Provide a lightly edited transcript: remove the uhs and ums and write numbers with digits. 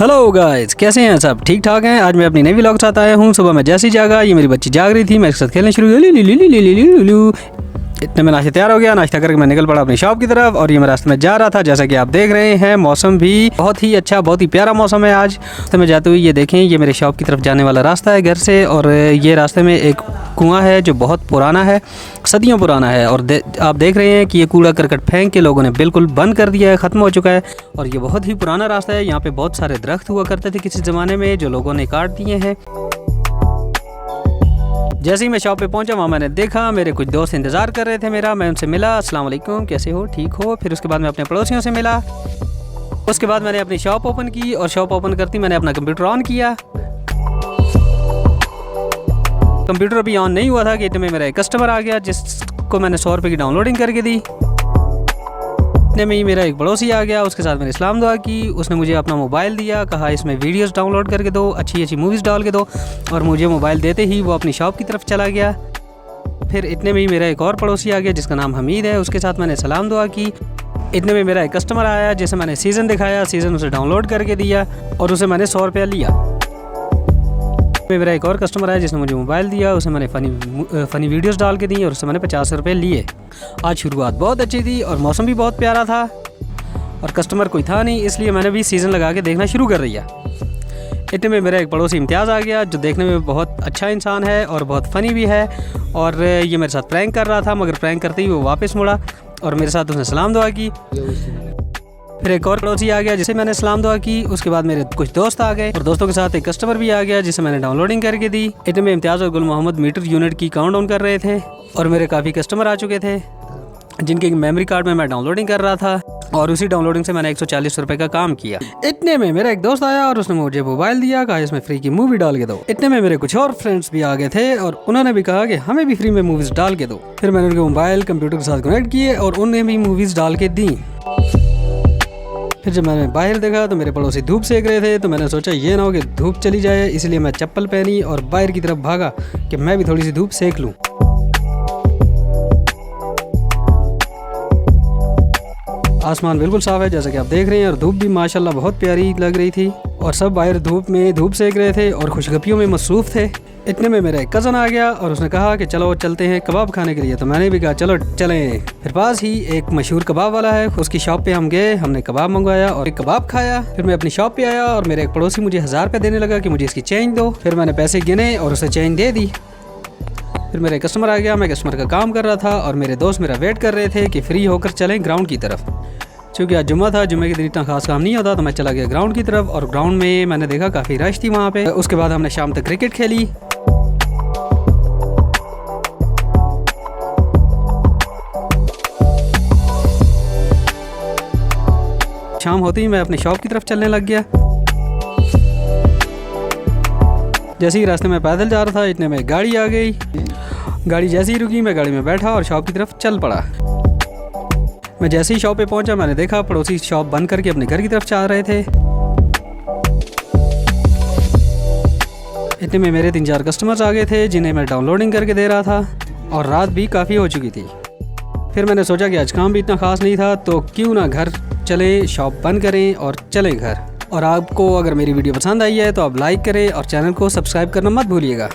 Hello guys, कैसे हैं सब? ठीक ठाक हैं। आज मैं अपनी नई व्लॉग साथ आया हूँ। सुबह मैं जैसे ही जागा, ये मेरी बच्ची जाग रही थी, मेरे साथ खेलने शुरू हुई। इतने में नाश्ता तैयार हो गया। नाश्ता करके मैं निकल पड़ा अपनी शॉप की तरफ और ये मैं रास्ते में जा रहा था। जैसा कि आप देख रहे हैं, मौसम भी बहुत ही अच्छा, बहुत ही प्यारा मौसम है आज। तो मैं जाते हुए ये देखें, ये मेरे शॉप की तरफ जाने वाला रास्ता है घर से, और ये रास्ते में एक कुआं है जो बहुत पुराना है, सदियों पुराना है। और आप देख रहे हैं कि ये कूड़ा करकट फेंक के लोगों ने बिल्कुल बंद कर दिया है, ख़त्म हो चुका है। और ये बहुत ही पुराना रास्ता है। यहाँ पे बहुत सारे दरख्त हुआ करते थे किसी ज़माने में, जो लोगों ने काट दिए हैं। जैसे ही मैं शॉप पे पहुंचा, वहाँ मैंने देखा मेरे कुछ दोस्त इंतज़ार कर रहे थे मेरा। मैं उनसे मिला, अस्सलाम वालेकुम, कैसे हो, ठीक हो। फिर उसके बाद मैं अपने पड़ोसियों से मिला। उसके बाद मैंने अपनी शॉप ओपन की, और शॉप ओपन करती मैंने अपना कंप्यूटर ऑन किया। कंप्यूटर अभी ऑन नहीं हुआ था कि इतने में मेरा एक कस्टमर आ गया, जिसको मैंने 100 रुपये की डाउनलोडिंग करके दी। इतने में ही मेरा एक पड़ोसी आ गया, उसके साथ मैंने सलाम दुआ की। उसने मुझे अपना मोबाइल दिया, कहा इसमें वीडियोस डाउनलोड करके दो, अच्छी अच्छी मूवीज़ डाल के दो। और मुझे मोबाइल देते ही वो अपनी शॉप की तरफ चला गया। फिर इतने में ही मेरा एक और पड़ोसी आ गया जिसका नाम हमीद है, उसके साथ मैंने सलाम दुआ की। इतने में मेरा एक कस्टमर आया जिसे मैंने सीज़न दिखाया, सीज़न उसे डाउनलोड करके दिया और उसे मैंने 100 रुपया लिया। मेरा एक और कस्टमर आया जिसने मुझे मोबाइल दिया, उसे मैंने फ़नी वीडियोस डाल के दी और उससे मैंने 50 रुपये लिए। आज शुरुआत बहुत अच्छी थी और मौसम भी बहुत प्यारा था और कस्टमर कोई था नहीं, इसलिए मैंने भी सीज़न लगा के देखना शुरू कर दिया। इतने में मेरा एक पड़ोसी इम्तियाज़ आ गया, जो देखने में बहुत अच्छा इंसान है और बहुत फ़नी भी है। और ये मेरे साथ प्रैंक कर रहा था, मगर प्रैंक करते ही वो वापस मुड़ा और मेरे साथ उसने सलाम दुआ की। फिर एक और पड़ोसी आ गया जिसे मैंने सलाम दुआ की। उसके बाद मेरे कुछ दोस्त आ गए और दोस्तों के साथ एक कस्टमर भी आ गया जिसे मैंने डाउनलोडिंग करके दी। इतने में इम्तियाज़ और गुल मोहम्मद मीटर यूनिट की काउंट कर रहे थे और मेरे काफ़ी कस्टमर आ चुके थे, जिनके मेमोरी कार्ड में मैं डाउनलोडिंग कर रहा था। और उसी डाउनलोडिंग से मैंने 140 रुपये का काम किया। इतने में मेरा एक दोस्त आया और उसने मुझे मोबाइल दिया, कहा इसमें फ्री की मूवी डाल के दो। इतने में मेरे कुछ और फ्रेंड्स भी आ गए थे और उन्होंने भी कहा कि हमें भी फ्री में मूवीज़ डाल के दो। फिर मैंने उनके मोबाइल कंप्यूटर के साथ कनेक्ट किए और उन्हें भी मूवीज़ डाल के दी। फिर जब मैंने बाहर देखा तो मेरे पड़ोसी धूप सेक रहे थे, तो मैंने सोचा ये ना हो कि धूप चली जाए, इसलिए मैं चप्पल पहनी और बाहर की तरफ भागा कि मैं भी थोड़ी सी धूप सेक लूँ। आसमान बिल्कुल साफ़ है जैसा कि आप देख रहे हैं, और धूप भी माशाल्लाह बहुत प्यारी लग रही थी और सब बाहर धूप में धूप सेक रहे थे और खुशगपियों में मसरूफ़ थे। इतने में मेरा एक कज़न आ गया और उसने कहा कि चलो चलते हैं कबाब खाने के लिए। तो मैंने भी कहा चलो चलें। फिर पास ही एक मशहूर कबाब वाला है, उसकी शॉप पे हम गए, हमने कबाब मंगवाया और एक कबाब खाया। फिर मैं अपनी शॉप पे आया और मेरे एक पड़ोसी मुझे 1000 रुपये देने लगा कि मुझे इसकी चेंज दो। फिर मैंने पैसे गिने और उसे चेंज दे दी। फिर मेरा एक कस्टमर आ गया, मैं कस्टमर का काम कर रहा था और मेरे दोस्त मेरा वेट कर रहे थे कि फ्री होकर चलें ग्राउंड की तरफ। चूँकि आज जुम्मा था, जुम्मे के दिन इतना खास काम नहीं होता, तो मैं चला गया ग्राउंड की तरफ। और ग्राउंड में मैंने देखा काफ़ी रश थी वहाँ पे। उसके बाद हमने शाम तक क्रिकेट खेली। शाम होते ही मैं अपनी शॉप की तरफ चलने लग गया। जैसे ही रास्ते में पैदल जा रहा था, इतने में गाड़ी आ गई। गाड़ी जैसे ही रुकी, मैं गाड़ी में बैठा और शॉप की तरफ चल पड़ा। मैं जैसे ही शॉप पे पहुंचा, मैंने देखा पड़ोसी शॉप बंद करके अपने घर की तरफ जा रहे थे। इतने में मेरे 3-4 कस्टमर्स आ गए थे जिन्हें मैं डाउनलोडिंग करके दे रहा था और रात भी काफ़ी हो चुकी थी। फिर मैंने सोचा कि आज काम भी इतना ख़ास नहीं था, तो क्यों ना घर चले, शॉप बंद करें और चलें घर। और आपको अगर मेरी वीडियो पसंद आई है तो आप लाइक करें और चैनल को सब्सक्राइब करना मत भूलिएगा।